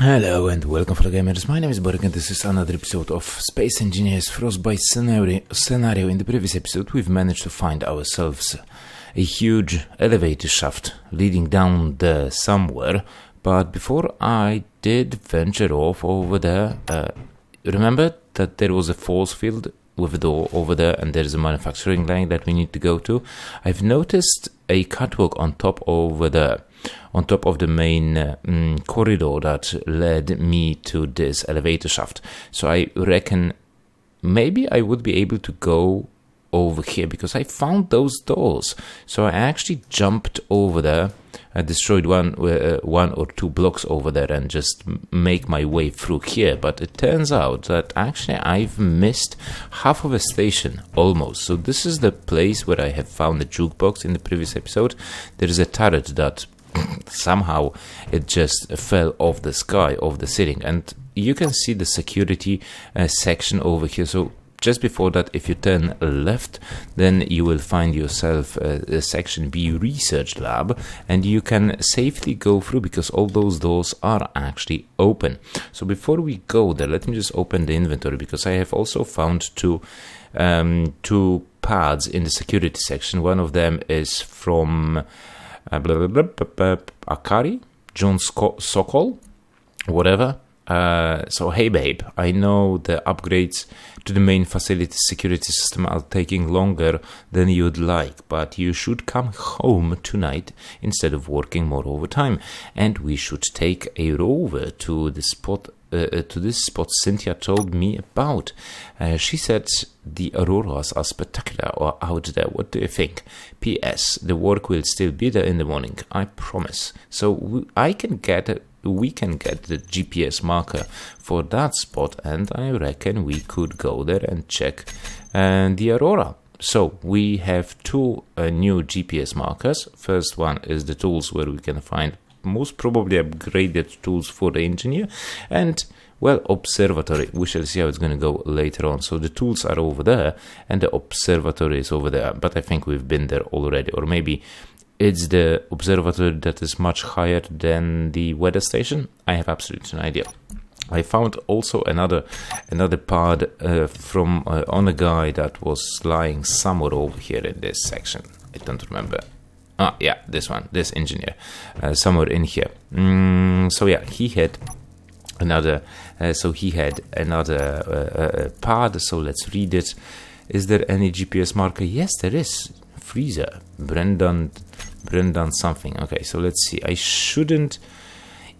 Hello and welcome for the gamers. My name is Borek and this is another episode of Space Engineers Frostbite scenario. In the previous episode we've managed to find ourselves a huge elevator shaft leading down there somewhere, but before I did venture off over there, remember that there was a force field with a door over there and there's a manufacturing line that we need to go to. I've noticed a catwalk on top over there, on top of the main corridor that led me to this elevator shaft. So I reckon maybe I would be able to go over here because I found those doors. So I actually jumped over there. I destroyed one or two blocks over there and just make my way through here. But it turns out that actually I've missed half of a station almost. So this is the place where I have found the jukebox in the previous episode. There is a turret that somehow it just fell off the sky, off the ceiling, and you can see the security section over here. So just before that, if you turn left, then you will find yourself a section B research lab, and you can safely go through because all those doors are actually open. So before we go there, let me just open the inventory because I have also found two pads in the security section. One of them is from Akari, John Sokol, whatever. So hey babe, I know the upgrades to the main facility security system are taking longer than you'd like, but you should come home tonight instead of working more overtime, and we should take a rover to the spot. To this spot Cynthia told me about. She said the auroras are spectacular out there. What do you think? P.S. The work will still be there in the morning, I promise. So we can get the GPS marker for that spot, and I reckon we could go there and check the aurora. So we have two new GPS markers. First one is the tools, where we can find most probably upgraded tools for the engineer, and well, observatory. We shall see how it's going to go later on. So the tools are over there and the observatory is over there, but I think we've been there already, or maybe it's the observatory that is much higher than the weather station. I have absolutely no idea. I found also another pod from on a guy that was lying somewhere over here in this section. I don't remember. Ah, yeah, this one, this engineer, somewhere in here. So yeah, he had another. Pod. So let's read it. Is there any GPS marker? Yes, there is. Freezer, Brendan something. Okay, so let's see. I shouldn't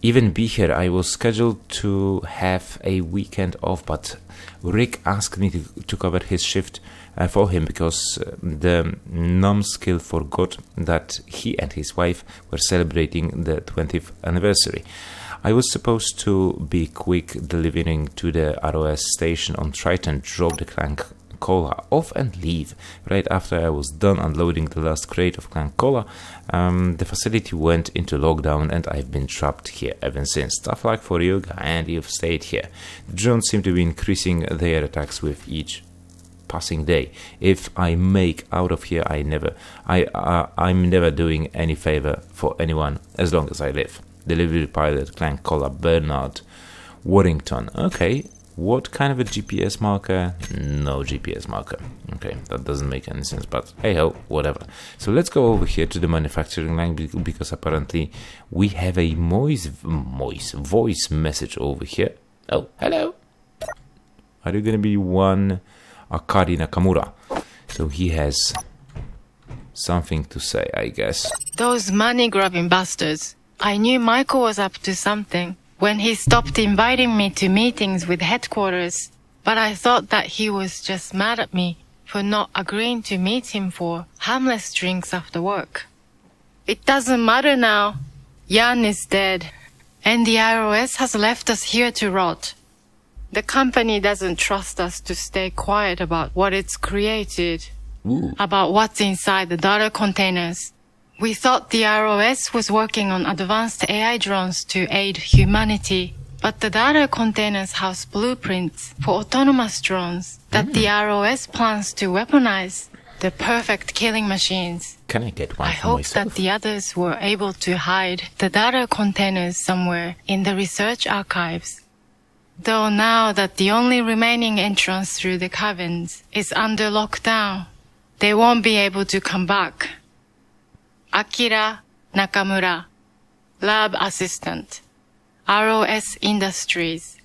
even be here. I was scheduled to have a weekend off, but Rick asked me to cover his shift for him because the numbskull forgot that he and his wife were celebrating the 20th anniversary. I was supposed to be quick delivering to the ROS station on Triton, drop the Clank Cola off and leave. Right after I was done unloading the last crate of Clank Cola, the facility went into lockdown and I've been trapped here ever since. Tough luck for you, and you've stayed here. The drones seem to be increasing their attacks with each passing day. If I make out of here, I'm never doing any favor for anyone as long as I live. Delivery pilot Clank Cola, Bernard Warrington. Okay. What kind of a GPS marker? No GPS marker. Okay, that doesn't make any sense, but hey ho, whatever. So let's go over here to the manufacturing line because apparently we have a voice message over here. Oh, hello. Are you gonna be one Akari Nakamura? So he has something to say, I guess. Those money-grubbing bastards. I knew Michael was up to something when he stopped inviting me to meetings with headquarters, but I thought that he was just mad at me for not agreeing to meet him for harmless drinks after work. It doesn't matter now. Jan is dead, and the ROS has left us here to rot. The company doesn't trust us to stay quiet about what it's created, about what's inside the data containers. We thought the ROS was working on advanced AI drones to aid humanity, but the data containers house blueprints for autonomous drones that the ROS plans to weaponize. The perfect killing machines. Can I get one I for hope myself? that the others were able to hide the data containers somewhere in the research archives. Though now that the only remaining entrance through the caverns is under lockdown, they won't be able to come back. Akira Nakamura, Lab Assistant, ROS Industries.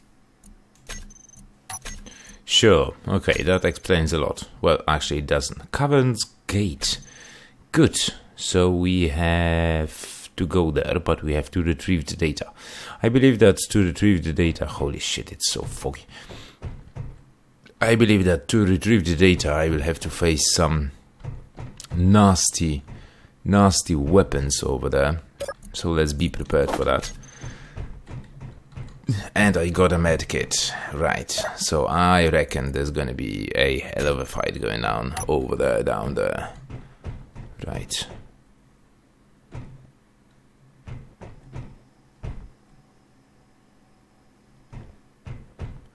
Sure, okay, that explains a lot. Well, actually it doesn't. Caverns Gate. Good. So we have to go there, but we have to retrieve the data. I believe that to retrieve the data... Holy shit, it's so foggy. I believe that to retrieve the data, I will have to face some nasty weapons over there. So let's be prepared for that. And I got a medkit, right, so I reckon there's gonna be a hell of a fight going on over there, down there, right.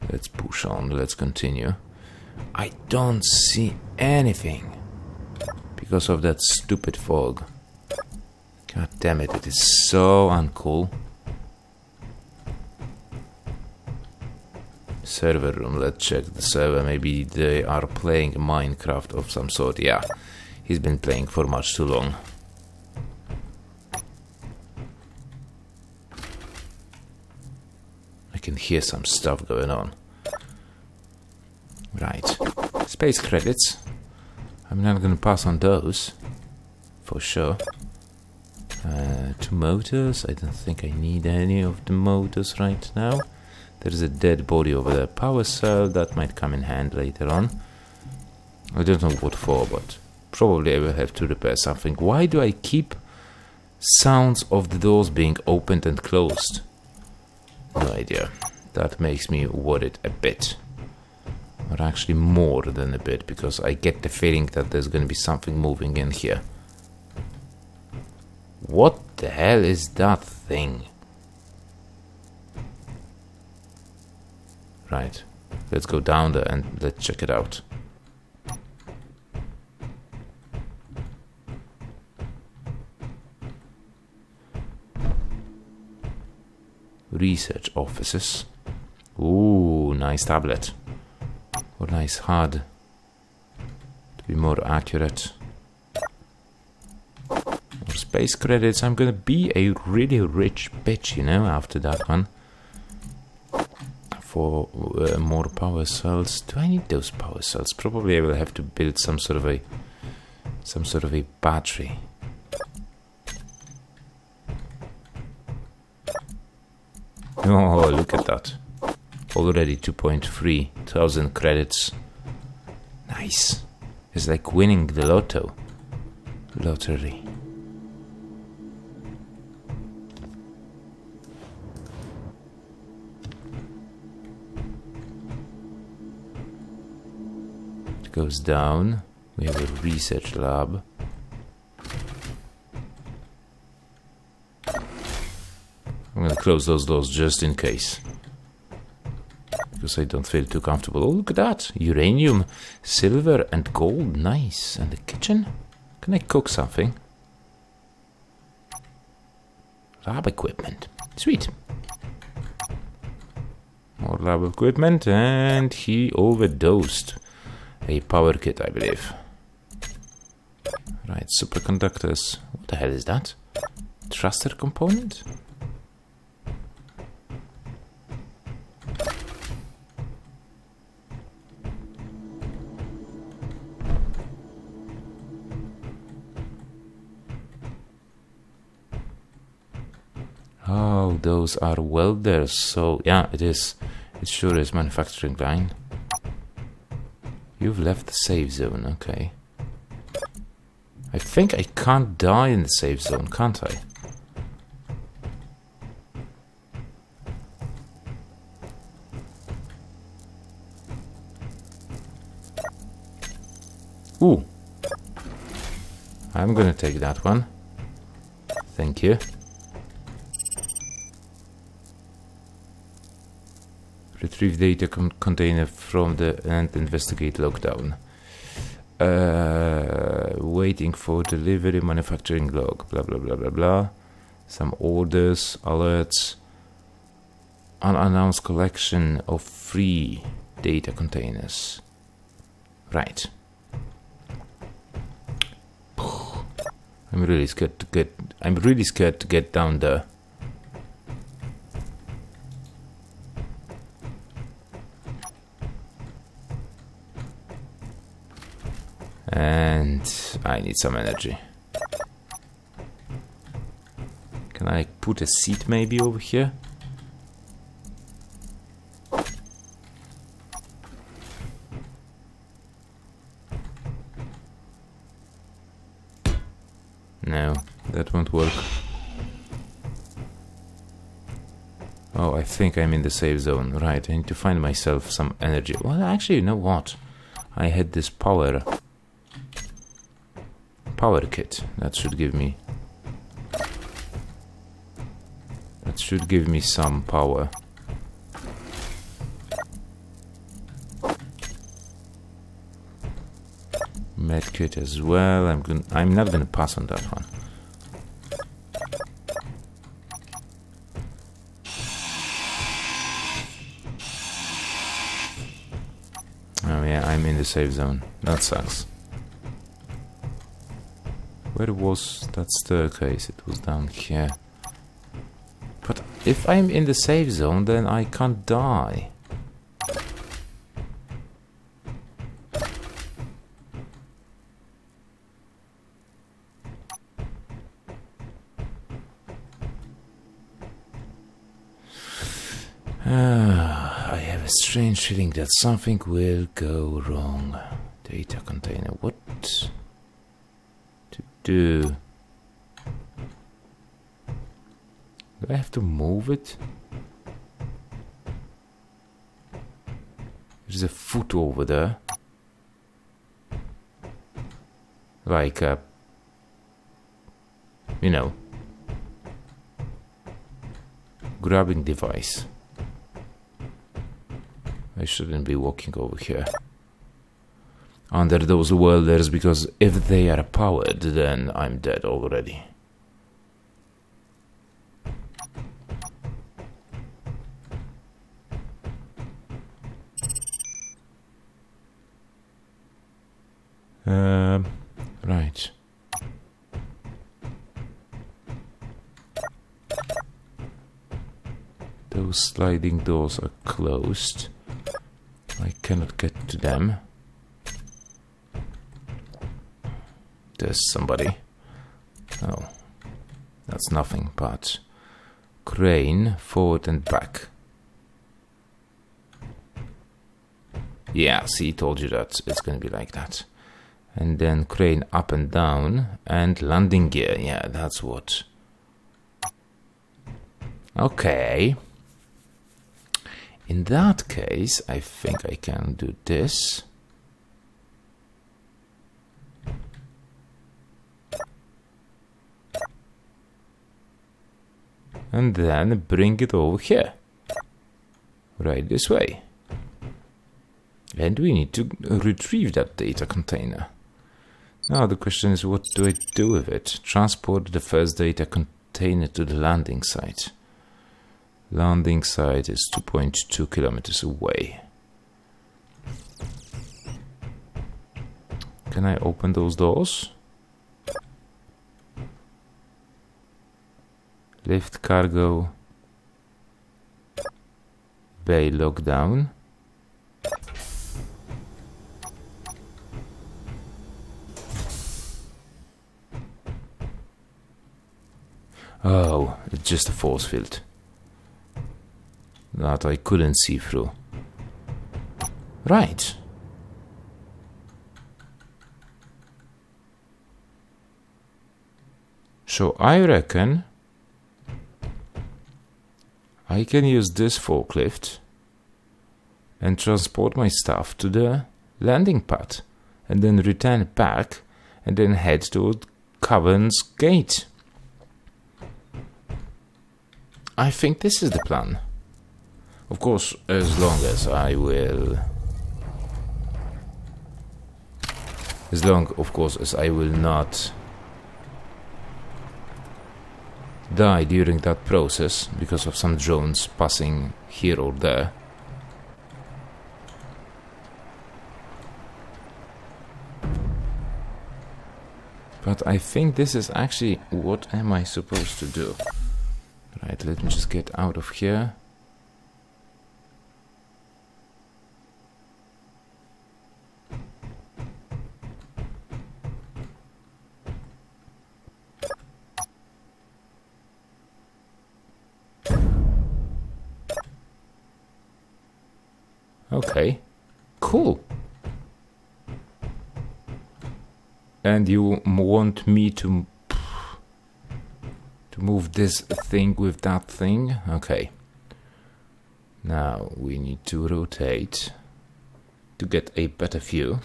Let's push on, let's continue. I don't see anything because of that stupid fog. God damn it, it is so uncool. Server room, let's check the server. Maybe they are playing Minecraft of some sort. Yeah, he's been playing for much too long. I can hear some stuff going on. Right, space credits. I'm not gonna pass on those for sure. 2 motors. I don't think I need any of the motors right now. There's a dead body over there. Power cell, that might come in hand later on. I don't know what for, but probably I will have to repair something. Why do I keep sounds of the doors being opened and closed? No idea. That makes me worried a bit. Or actually more than a bit, because I get the feeling that there's going to be something moving in here. What the hell is that thing? Right, let's go down there and let's check it out. Research offices. Ooh, nice tablet. Or nice HUD. To be more accurate. More space credits. I'm gonna be a really rich bitch, you know, after that one. For more power cells. Do I need those power cells? Probably I will have to build some sort of a battery. Oh, look at that. Already 2,300 credits. Nice. It's like winning the lottery. Goes down. We have a research lab. I'm gonna close those doors just in case, because I don't feel too comfortable. Oh, look at that! Uranium, silver and gold. Nice. And the kitchen? Can I cook something? Lab equipment. Sweet. More lab equipment, and he overdosed. A power kit, I believe. Right, superconductors. What the hell is that? Thruster component? Oh, those are welders. So, yeah, it is. It sure is manufacturing line. You've left the safe zone, okay. I think I can't die in the safe zone, can't I? Ooh. I'm gonna take that one. Thank you. Retrieve data container from the and investigate lockdown. waiting for delivery, manufacturing log, blah blah blah blah blah. Some orders, alerts, unannounced collection of free data containers. Right. I'm really scared to get down there. And I need some energy. Can I put a seat maybe over here? No, that won't work. Oh, I think I'm in the safe zone. Right, I need to find myself some energy. Well, actually, you know what? I had this power kit. That should give me some power. Medkit as well. I'm not gonna pass on that one. Oh yeah, I'm in the safe zone. That sucks. Where was that staircase? It was down here. But if I'm in the safe zone, then I can't die. I have a strange feeling that something will go wrong. Data container. What to do? Do I have to move it? There's a foot over there. Like a, you know, grabbing device. I shouldn't be walking over here under those welders, because if they are powered, then I'm dead already. Right. Those sliding doors are closed. I cannot get to them. There's somebody. Oh, that's nothing but crane forward and back. Yeah, see, told you that it's gonna be like that. And then crane up and down and landing gear. Yeah, that's what. Okay. In that case, I think I can do this. And then bring it over here. Right this way. And we need to retrieve that data container. Now the question is, what do I do with it? Transport the first data container to the landing site. Landing site is 2.2 kilometers away. Can I open those doors? Lift cargo. Bay lockdown. Oh, it's just a force field that I couldn't see through. Right. So I reckon I can use this forklift and transport my stuff to the landing pad and then return back and then head to Cavern's Gate. I think this is the plan. Of course, as long as I will As long, of course, as I will not die during that process because of some drones passing here or there. But I think this is actually what am I supposed to do? Right, let me just get out of here. Okay, cool. And you want me to move this thing with that thing? Okay. Now we need to rotate to get a better view.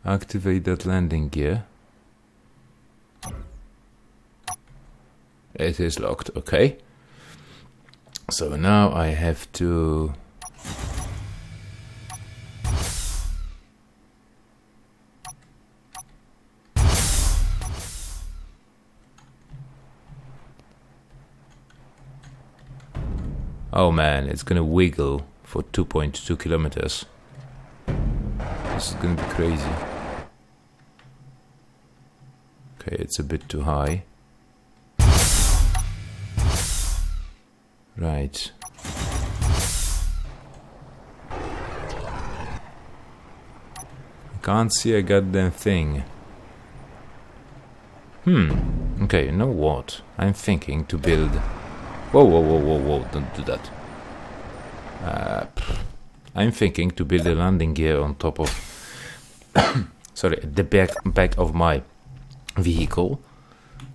Activate that landing gear. It is locked, okay. So now I have to oh man, it's gonna wiggle for 2.2 kilometers. This is gonna be crazy. Okay, it's a bit too high. Right. I can't see a goddamn thing. Okay, you know what? I'm thinking to build... Whoa, whoa, whoa, whoa, whoa, don't do that. I'm thinking to build a landing gear on top of... sorry, the back of my vehicle.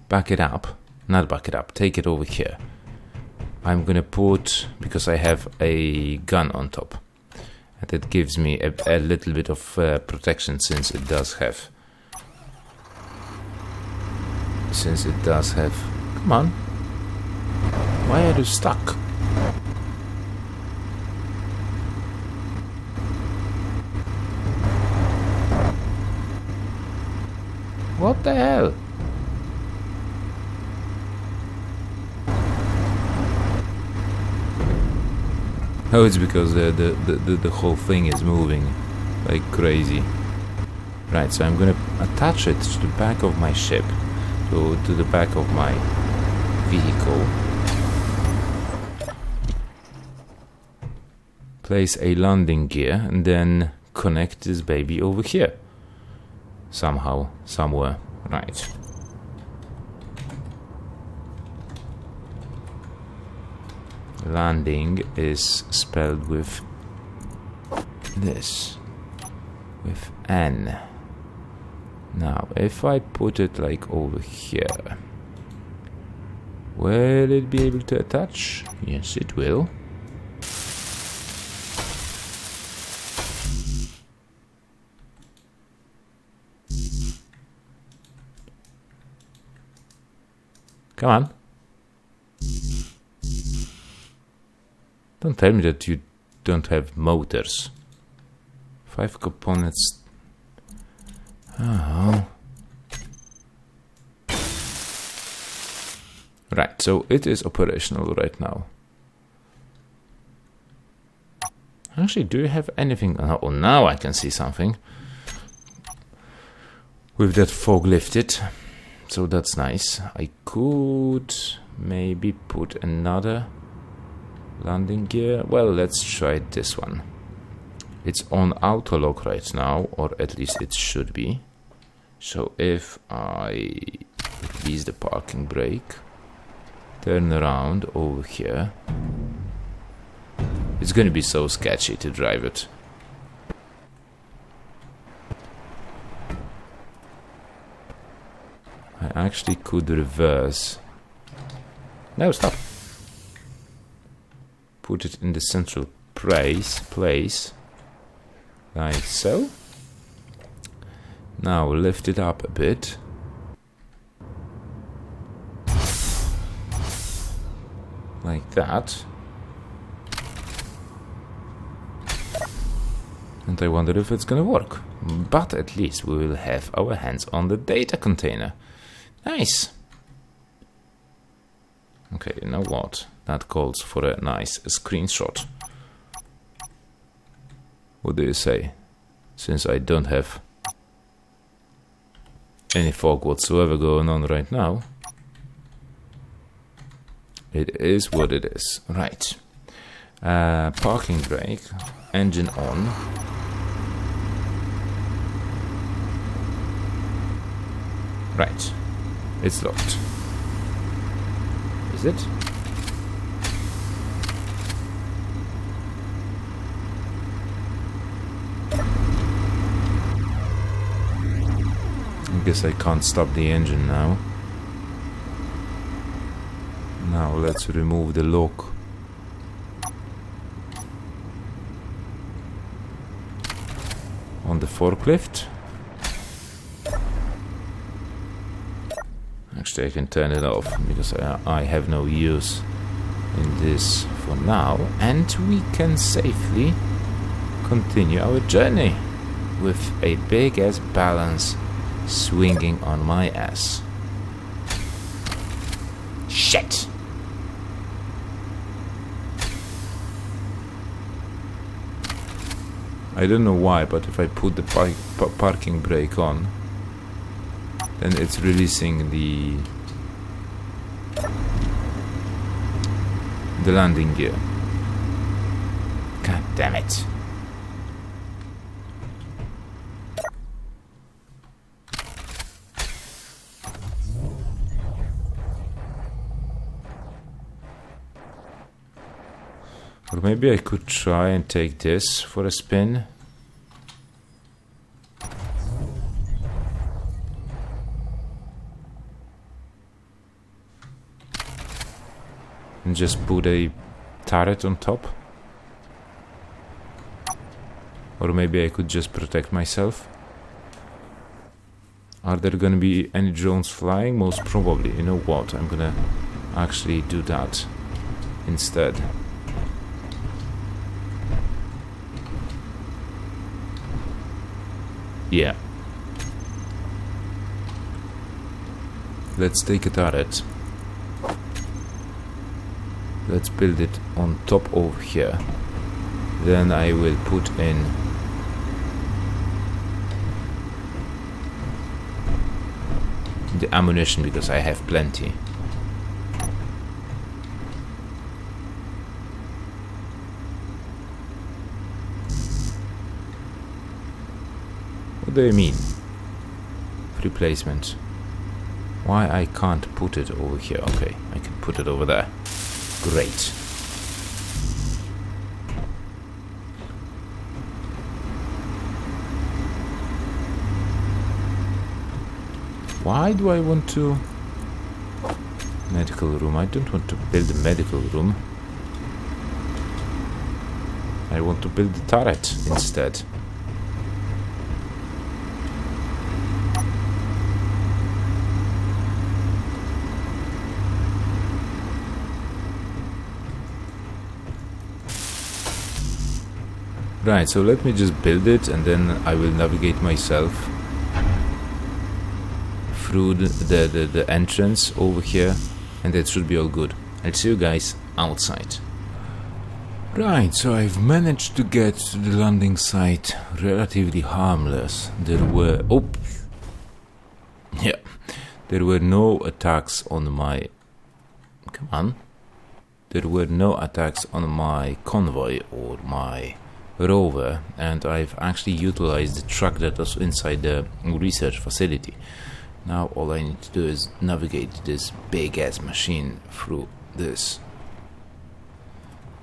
Back it up. Not back it up, take it over here. I'm gonna put, because I have a gun on top, and it gives me a little bit of protection since it does have. Come on. Why are you stuck? What the hell? Oh, it's because the whole thing is moving like crazy. Right, so I'm gonna attach it to the back of my ship, to the back of my vehicle. Place a landing gear and then connect this baby over here. Somehow, somewhere. Right. Landing is spelled with this, with N. Now, if I put it like over here, will it be able to attach? Yes, it will. Come on. Don't tell me that you don't have motors. 5 components. Oh. Right, so it is operational right now. Actually, do you have anything? Oh, now I can see something. With that fog lifted. So that's nice. I could maybe put another landing gear. Well, let's try this one. It's on auto lock right now, or at least it should be. So if I release the parking brake, turn around over here, it's gonna be so sketchy to drive it. I actually could reverse. No, stop. Put it in the central place, like so. Now lift it up a bit. Like that. And I wonder if it's gonna work. But at least we will have our hands on the data container. Nice. Okay, you know what? That calls for a nice screenshot. What do you say? Since I don't have any fog whatsoever going on right now, it is what it is. Right. Parking brake, engine on. Right. It's locked. Is it? I guess I can't stop the engine now. Now let's remove the lock. On the forklift. Actually I can turn it off because I have no use in this for now, and we can safely continue our journey with a big ass balance swinging on my ass. Shit! I don't know why, but if I put the parking brake on, then it's releasing the landing gear. God damn it. Or maybe I could try and take this for a spin. And just put a turret on top. Or maybe I could just protect myself. Are there gonna be any drones flying? Most probably. You know what? I'm gonna actually do that instead. Yeah. Let's take a turret. Let's build it on top over here. Then I will put in the ammunition because I have plenty. What do you mean? Replacement. Why I can't put it over here? Okay, I can put it over there. Great. Why do I want to... Medical room. I don't want to build a medical room. I want to build the turret instead. Right, so let me just build it and then I will navigate myself through the entrance over here, and it should be all good. I'll see you guys outside. Right, so I've managed to get to the landing site relatively harmless. There were... oh! Yeah. There were no attacks on my... come on. There were no attacks on my convoy or my rover, and I've actually utilized the truck that was inside the research facility. Now all I need to do is navigate this big ass machine through this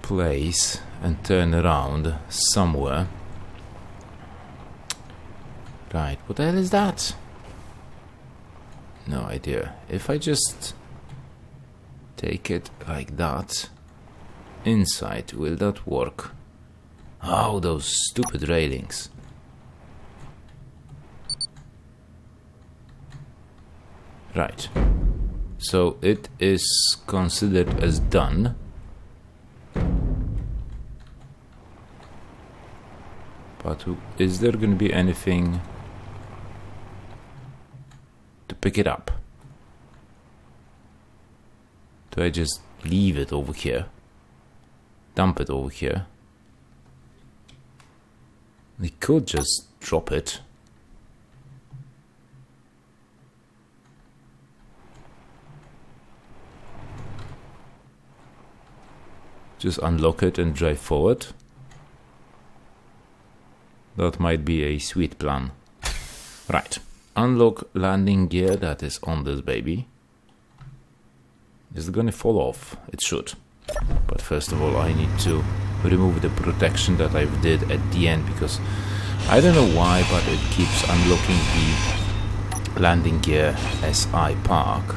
place and turn around somewhere. Right, what the hell is that? No idea. If I just take it like that inside, will that work? Oh, those stupid railings. Right. So it is considered as done. But is there going to be anything to pick it up? Do I just leave it over here? Dump it over here? We could just drop it. Just unlock it and drive forward. That might be a sweet plan. Right. Unlock landing gear that is on this baby. Is it gonna fall off? It should. But first of all, I need to remove the protection that I did at the end, because I don't know why, but it keeps unlocking the landing gear as I park.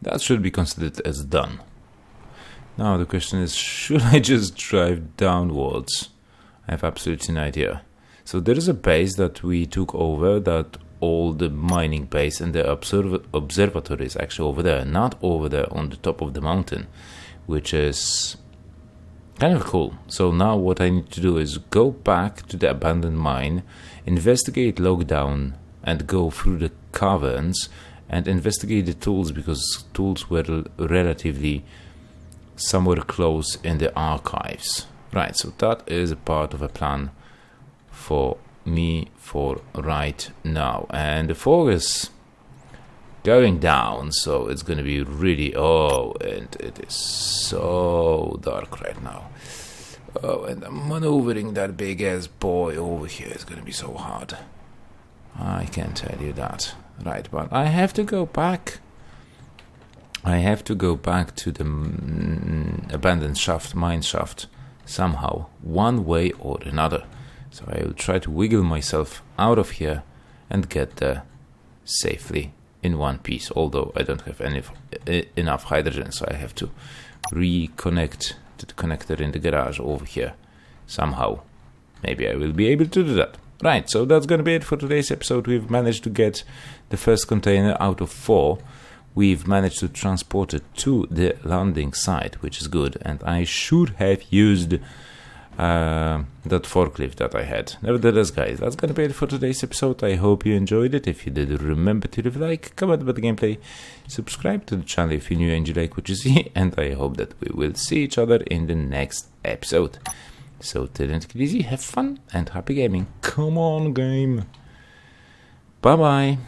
That should be considered as done. Now the question is, should I just drive downwards? I have absolutely no idea. So there is a base that we took over, that all the mining base, and the observatory is actually over there, not over there on the top of the mountain, which is kind of cool. So now what I need to do is go back to the abandoned mine, investigate lockdown, and go through the caverns and investigate the tools, because tools were relatively somewhere close in the archives. Right, so that is a part of a plan for me for right now. And the fog is going down, so it's going to be really, and it is so dark right now. Oh, and maneuvering that big ass boy over here is going to be so hard. I can tell you that. Right, but I have to go back. I have to go back to the abandoned shaft, mine shaft, somehow, one way or another. So I will try to wiggle myself out of here and get there safely in one piece. Although I don't have enough hydrogen, so I have to reconnect to the connector in the garage over here somehow. Maybe I will be able to do that. Right, so that's going to be it for today's episode. We've managed to get the first container out of 4. We've managed to transport it to the landing site, which is good. And I should have used that forklift that I had. Nevertheless, guys, that's going to be it for today's episode. I hope you enjoyed it. If you did, remember to leave a like, comment about the gameplay, subscribe to the channel if you're new and you like what you see. And I hope that we will see each other in the next episode. So till then, take it easy, have fun, and happy gaming. Come on, game. Bye-bye.